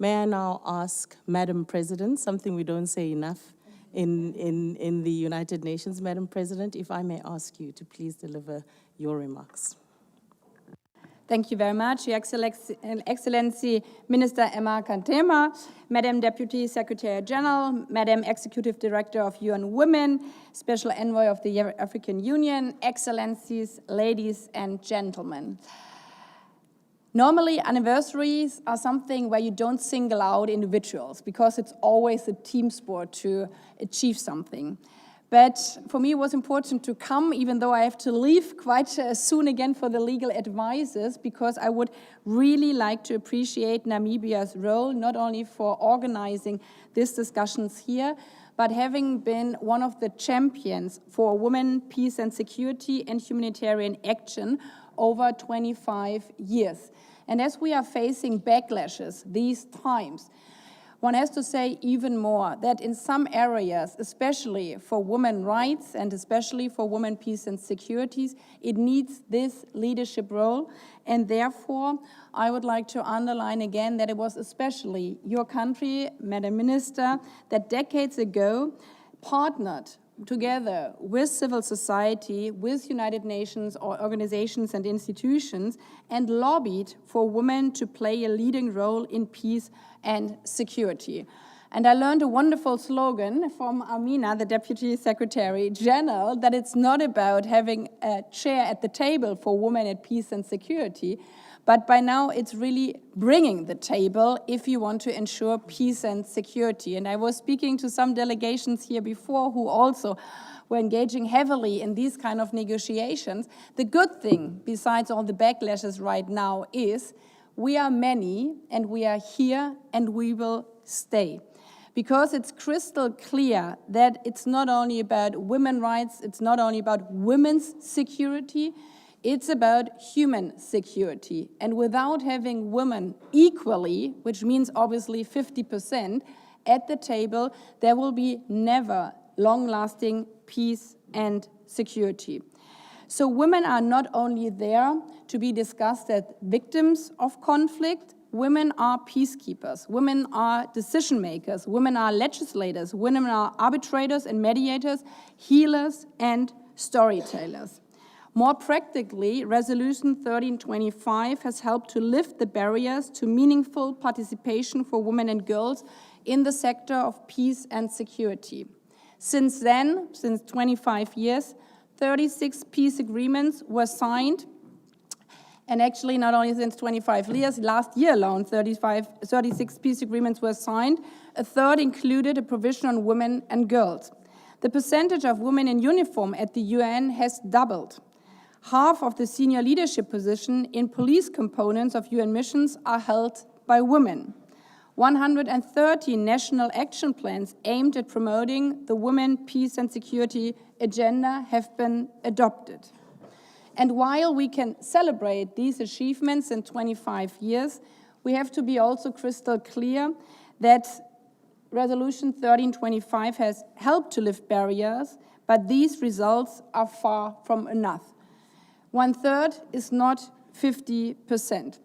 May I now ask Madam President, something we don't say enough in the United Nations, Madam President, if I may ask you to please deliver your remarks. Thank you very much, Your Excellency Minister Emma Kantema, Madam Deputy Secretary General, Madam Executive Director of UN Women, Special Envoy of the African Union, Excellencies, ladies and gentlemen. Normally, anniversaries are something where you don't single out individuals because it's always a team sport to achieve something. But for me, it was important to come, even though I have to leave quite soon again for the legal advices, because I would really like to appreciate Namibia's role, not only for organizing these discussions here, but having been one of the champions for women, peace and security and humanitarian action over 25 years. And as we are facing backlashes these times, one has to say even more that in some areas, especially for women's rights and especially for women, peace and security, it needs this leadership role. And therefore, I would like to underline again that it was especially your country, Madam Minister, that decades ago partnered together with civil society, with United Nations or organizations and institutions, and lobbied for women to play a leading role in peace and security. And I learned a wonderful slogan from Amina, the Deputy Secretary General, that it's not about having a chair at the table for women at peace and security, but by now it's really bringing the table if you want to ensure peace and security. And I was speaking to some delegations here before who also were engaging heavily in these kind of negotiations. The good thing, besides all the backlashes right now, is we are many and we are here and we will stay. Because it's crystal clear that it's not only about women's rights, it's not only about women's security, it's about human security. And without having women equally, which means obviously 50%, at the table, there will be never long-lasting peace and security. So women are not only there to be discussed as victims of conflict, women are peacekeepers, women are decision makers, women are legislators, women are arbitrators and mediators, healers and storytellers. More practically, Resolution 1325 has helped to lift the barriers to meaningful participation for women and girls in the sector of peace and security. Since then, since 25 years, 36 peace agreements were signed, and actually not only since 25 years, last year alone 36 peace agreements were signed. A third included a provision on women and girls. The percentage of women in uniform at the UN has doubled. Half of the senior leadership position in police components of UN missions are held by women. 130 national action plans aimed at promoting the women, peace and security agenda have been adopted. And while we can celebrate these achievements in 25 years, we have to be also crystal clear that Resolution 1325 has helped to lift barriers, but these results are far from enough. 1/3 is not 50%.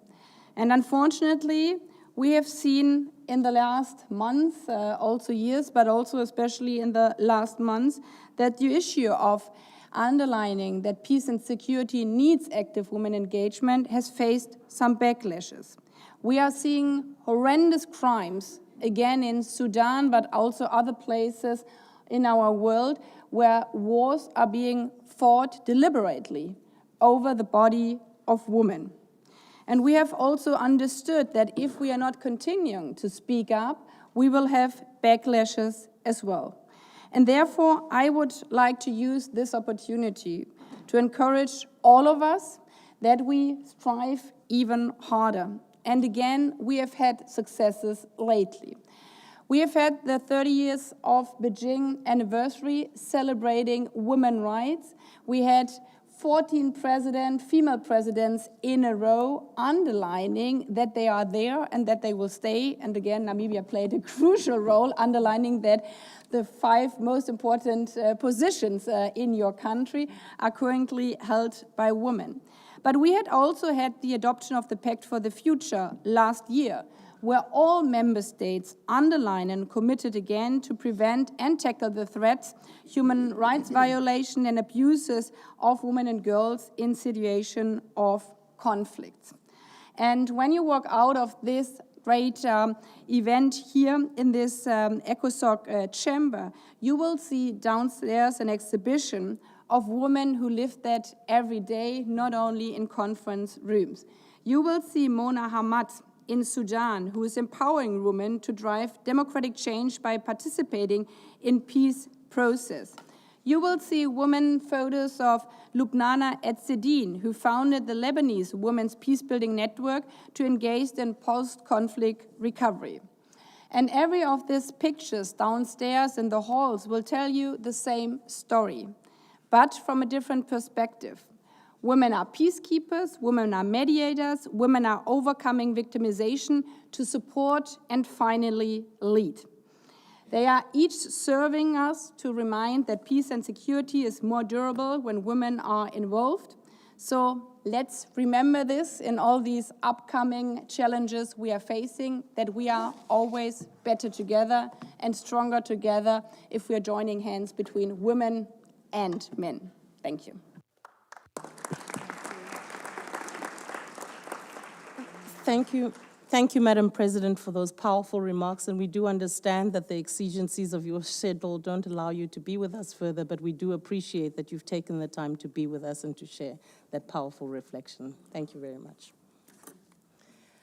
And unfortunately, we have seen in the last months, also years, but also especially in the last months, that the issue of underlining that peace and security needs active women engagement has faced some backlashes. We are seeing horrendous crimes, again in Sudan, but also other places in our world, where wars are being fought deliberately over the body of women. And we have also understood that if we are not continuing to speak up, we will have backlashes as well. And therefore, I would like to use this opportunity to encourage all of us that we strive even harder. And again, we have had successes lately. We have had the 30 years of Beijing anniversary celebrating women's rights. We had 14 female presidents in a row underlining that they are there and that they will stay. And again, Namibia played a crucial role underlining that the 5 most important positions in your country are currently held by women. But we had also had the adoption of the Pact for the Future last year, where all member states underline and committed again to prevent and tackle the threats, human rights violation and abuses of women and girls in situation of conflict. And when you walk out of this great event here in this ECOSOC chamber, you will see downstairs an exhibition of women who live that every day, not only in conference rooms. You will see Mona Hamad in Sudan, who is empowering women to drive democratic change by participating in peace process. You will see women photos of Lubnana Ezzedine, who founded the Lebanese Women's Peacebuilding Network to engage in post-conflict recovery. And every of these pictures downstairs in the halls will tell you the same story, but from a different perspective. Women are peacekeepers, women are mediators, women are overcoming victimization to support and finally lead. They are each serving us to remind that peace and security is more durable when women are involved. So let's remember this in all these upcoming challenges we are facing, that we are always better together and stronger together if we are joining hands between women and men. Thank you. Thank you. Thank you, Madam President, for those powerful remarks. And we do understand that the exigencies of your schedule don't allow you to be with us further, but we do appreciate that you've taken the time to be with us and to share that powerful reflection. Thank you very much.